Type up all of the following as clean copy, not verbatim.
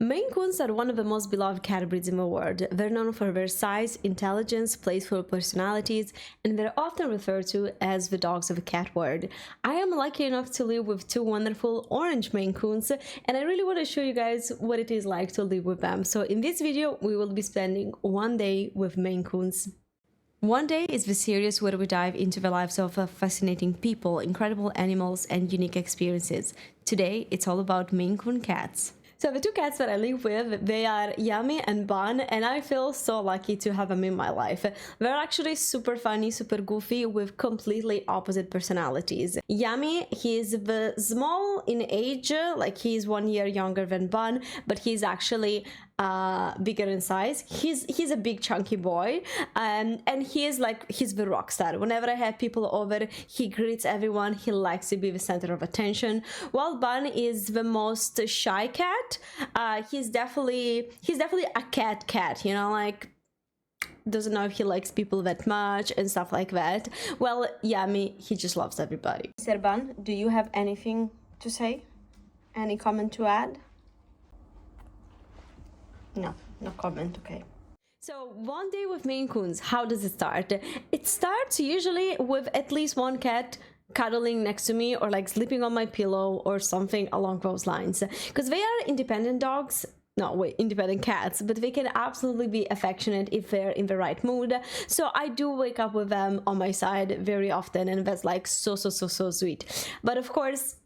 Maine Coons are one of the most beloved cat breeds in the world. They're known for their size, intelligence, playful personalities, and they're often referred to as the dogs of the cat world. I am lucky enough to live with two wonderful orange Maine Coons, and I really want to show you guys what it is like to live with them. So in this video, we will be spending one day with Maine Coons. One Day is the series where we dive into the lives of fascinating people, incredible animals, and unique experiences. Today, it's all about Maine Coon cats. So the two cats that I live with, they are Yummy and Bun, and I feel so lucky to have them in my life. They're actually super funny, super goofy, with completely opposite personalities. Yummy, he's the small in age, like he's 1 year younger than Bun, but he's actually bigger in size. He's a big chunky boy, and he's the rock star. Whenever I have people over, he greets everyone. He likes to be the center of attention. While Bun is the most shy cat. He's definitely a cat, you know, like doesn't know if he likes people that much and stuff like that. Well, Yummy, he just loves everybody. Sir Bun, do you have anything to say? Any comment to add? No comment, okay. So one day with Maine Coons, how does it start? It starts usually with at least one cat cuddling next to me or like sleeping on my pillow or something along those lines, because they are independent dogs. No, wait, independent cats, but they can absolutely be affectionate if they're in the right mood. So I do wake up with them on my side very often, and that's like so sweet. But of course,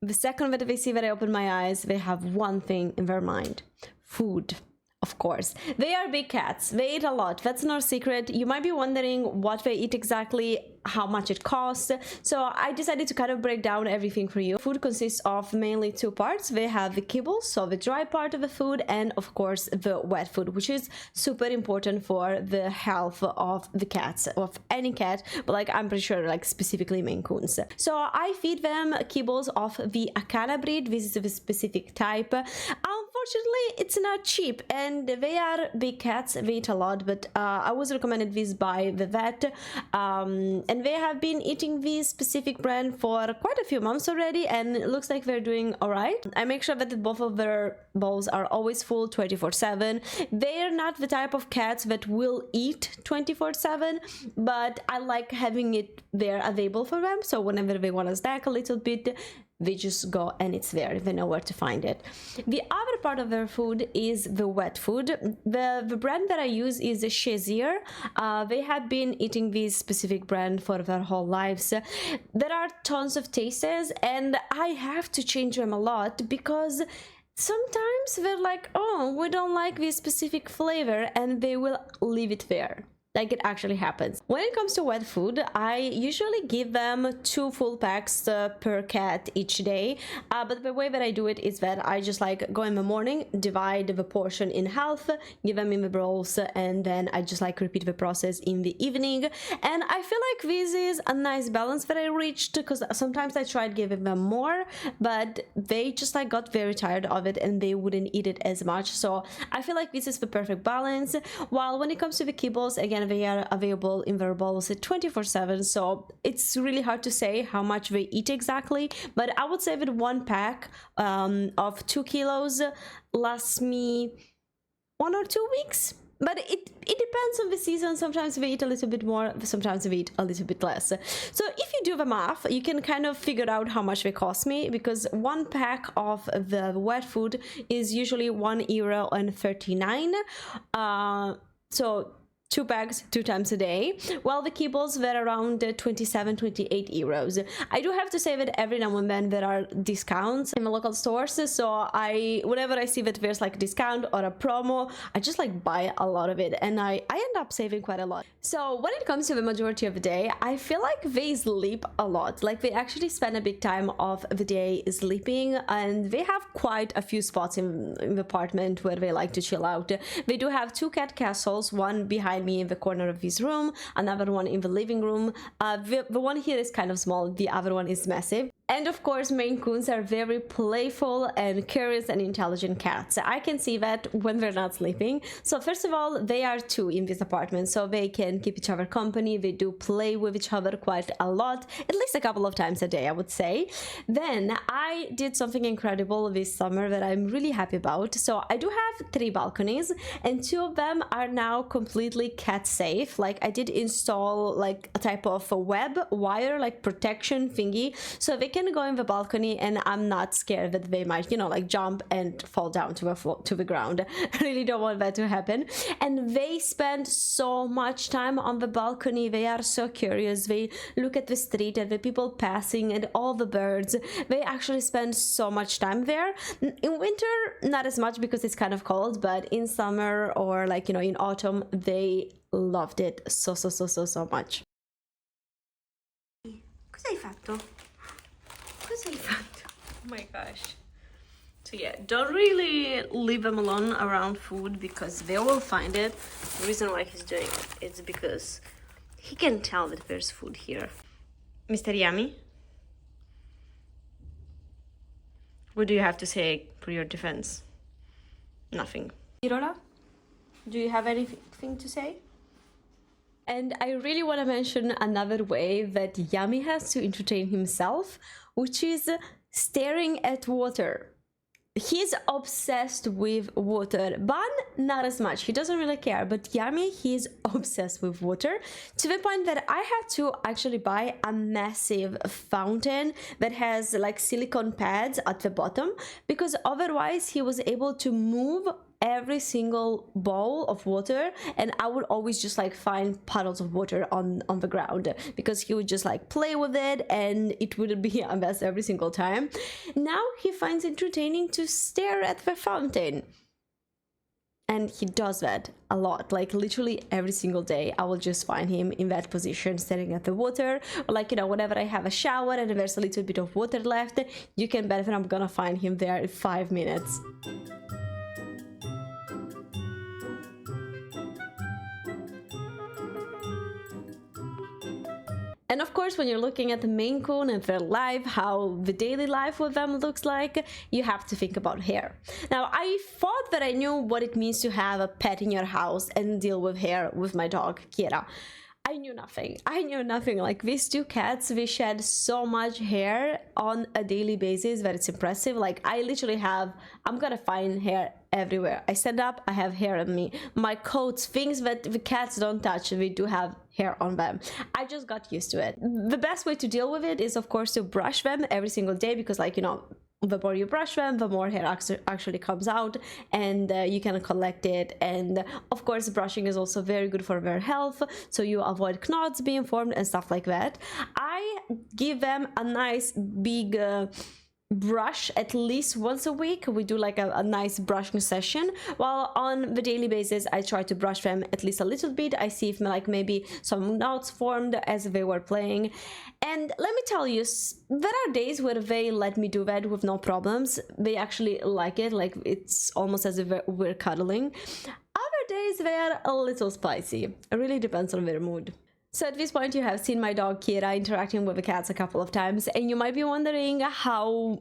the second that they see that I open my eyes, they have one thing in their mind: food. Of course, they are big cats. They eat a lot. That's no secret. You might be wondering what they eat exactly, how much it costs. So I decided to kind of break down everything for you. Food consists of mainly two parts. They have the kibble, so the dry part of the food, and of course the wet food, which is super important for the health of the cats, of any cat, but like I'm pretty sure like specifically Maine Coons. So I feed them kibbles of the Akana breed. This is a specific type. Unfortunately, it's not cheap, and they are big cats. They eat a lot, but I was recommended this by the vet, and they have been eating this specific brand for quite a few months already, and it looks like they're doing all right. I make sure that both of their bowls are always full 24/7. They're not the type of cats that will eat 24/7, but I like having it there available for them, so whenever they want to snack a little bit, they just go and it's there. They know where to find it. The other part of their food is the wet food. The brand that I use is Shazier. They have been eating this specific brand for their whole lives. There are tons of tastes, and I have to change them a lot because sometimes they're like, oh, we don't like this specific flavor, and they will leave it there. Like, it actually happens. When it comes to wet food, I usually give them 2 full packs per cat each day, but the way that I do it is that I just like go in the morning, divide the portion in half, give them in the bowls, and then I just like repeat the process in the evening. And I feel like this is a nice balance that I reached, because sometimes I tried giving them more, but they just like got very tired of it and they wouldn't eat it as much. So I feel like this is the perfect balance. While when it comes to the kibbles, again, they are available in their bowls 24/7, so it's really hard to say how much they eat exactly, but I would say that 1 pack of 2 kilos lasts me 1 or 2 weeks. But it depends on the season. Sometimes they eat a little bit more, sometimes they eat a little bit less. So if you do the math, you can kind of figure out how much they cost me, because 1 pack of the wet food is usually €1.39. So 2 bags 2 times a day, while the kibbles were around 27-28 euros. I do have to say that every now and then there are discounts in the local stores, so whenever I see that there's like a discount or a promo, I just like buy a lot of it, and I end up saving quite a lot. So when it comes to the majority of the day, I feel like they sleep a lot. Like, they actually spend a big time of the day sleeping, and they have quite a few spots in the apartment where they like to chill out. They do have 2 cat castles, one behind me in the corner of his room, another one in the living room. The one here is kind of small, the other one is massive. And of course, Maine Coons are very playful and curious and intelligent cats. I can see that when they're not sleeping. So first of all, they are two in this apartment, so they can keep each other company. They do play with each other quite a lot, at least a couple of times a day, I would say. Then I did something incredible this summer that I'm really happy about. So I do have 3 balconies, and 2 of them are now completely cat safe. Like, I did install like a type of a web wire, like protection thingy, so they can go in the balcony and I'm not scared that they might, you know, like jump and fall down to the ground. I really don't want that to happen. And they spend so much time on the balcony. They are so curious. They look at the street and the people passing and all the birds. They actually spend so much time there. In winter, not as much because it's kind of cold, but in summer or like, you know, in autumn, they loved it so much. Cosa hai fatto? Cosa hai fatto? Oh my gosh. So yeah, don't really leave them alone around food because they will find it. The reason why he's doing it is because he can tell that there's food here. Mr. Yummy? What do you have to say for your defense? Nothing. Irola, do you have anything to say? And I really want to mention another way that Yummy has to entertain himself, which is staring at water. He's obsessed with water. Bun, not as much. He doesn't really care. But Yummy, he's obsessed with water to the point that I had to actually buy a massive fountain that has like silicone pads at the bottom, because otherwise he was able to move every single bowl of water and I would always just like find puddles of water on the ground because he would just like play with it and it wouldn't be a mess every single time. Now he finds entertaining to stare at the fountain. And he does that a lot, like literally every single day. I will just find him in that position staring at the water, or like, you know, whenever I have a shower and there's a little bit of water left, you can bet that I'm gonna find him there in 5 minutes. And of course, when you're looking at the Maine Coon and their life, how the daily life with them looks like, you have to think about hair. Now, I thought that I knew what it means to have a pet in your house and deal with hair with my dog, Kira. I knew nothing. I knew nothing. Like, these 2 cats, they shed so much hair on a daily basis that it's impressive. Like, I literally have, I'm gonna find hair everywhere. I stand up, I have hair on me. My coats, things that the cats don't touch, we do have hair on them. I just got used to it. The best way to deal with it is, of course, to brush them every single day because, like, you know, the more you brush them, the more hair actually comes out and you can collect it. And of course, brushing is also very good for their health, so you avoid knots being formed and stuff like that. I give them a nice big brush at least once a week. We do like a nice brushing session, while on the daily basis I try to brush them at least a little bit. I see if like maybe some knots formed as they were playing, and let me tell you, there are days where they let me do that with no problems. They actually like it, like it's almost as if we're cuddling. Other days they are a little spicy. It really depends on their mood. So at this point you have seen my dog Kira interacting with the cats a couple of times, and you might be wondering how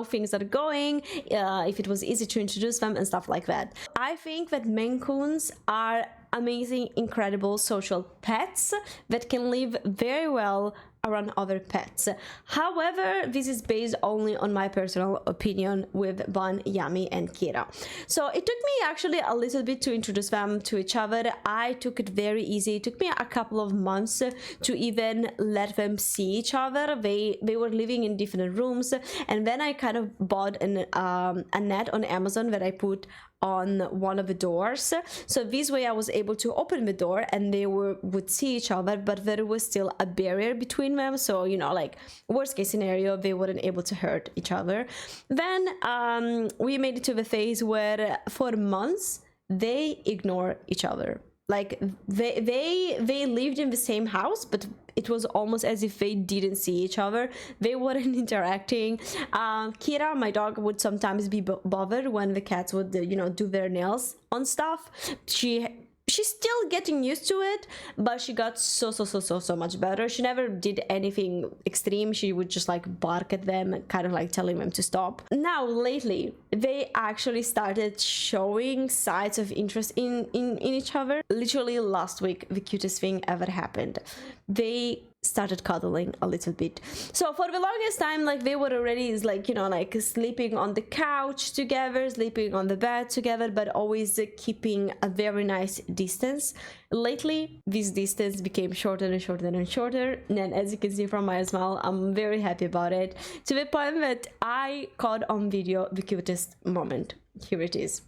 things are going, if it was easy to introduce them and stuff like that. I think that Maine Coons are amazing, incredible social pets that can live very well around other pets. However, this is based only on my personal opinion with Bun, Yummy, and Kira. So it took me actually a little bit to introduce them to each other. I took it very easy. It took me a couple of months to even let them see each other. They were living in different rooms, and then I kind of bought a net on Amazon that I put on one of the doors, so this way I was able to open the door and they would see each other, but there was still a barrier between them, so you know, like worst case scenario, they weren't able to hurt each other. Then we made it to the phase where for months they ignore each other. Like they lived in the same house, but it was almost as if they didn't see each other. They weren't interacting. Kira, my dog, would sometimes be bothered when the cats would, you know, do their nails on stuff. She she's still getting used to it, but she got so much better. She never did anything extreme. She would just like bark at them and kind of like telling them to stop. Now lately they actually started showing signs of interest in each other. Literally last week the cutest thing ever happened. They started cuddling a little bit. So for the longest time, like, they were already, like, you know, like sleeping on the couch together, sleeping on the bed together, but always keeping a very nice distance. Lately this distance became shorter and shorter and shorter, and as you can see from my smile, I'm very happy about it, to the point that I caught on video the cutest moment. Here it is.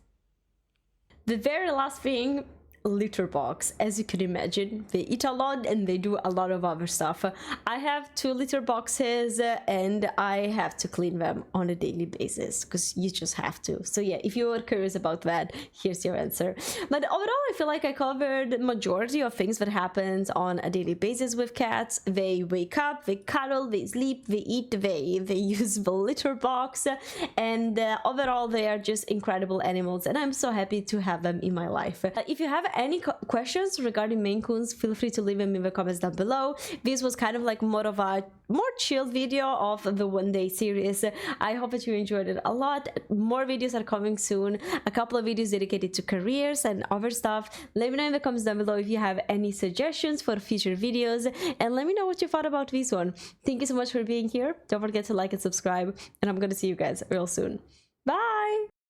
The very last thing, litter box. As you can imagine, they eat a lot and they do a lot of other stuff. I have 2 litter boxes and I have to clean them on a daily basis, because you just have to. So yeah, if you were curious about that, here's your answer. But overall, I feel like I covered the majority of things that happens on a daily basis with cats. They wake up, they cuddle, they sleep, they eat, they use the litter box, and overall they are just incredible animals, and I'm so happy to have them in my life. If you have any questions regarding Maine Coons, feel free to leave them in the comments down below. This was kind of like more of a chilled video of the one-day series. I hope that you enjoyed it a lot. More videos are coming soon, a couple of videos dedicated to careers and other stuff. Let me know in the comments down below if you have any suggestions for future videos, and let me know what you thought about this one. Thank you so much for being here. Don't forget to like and subscribe, and I'm gonna see you guys real soon. Bye!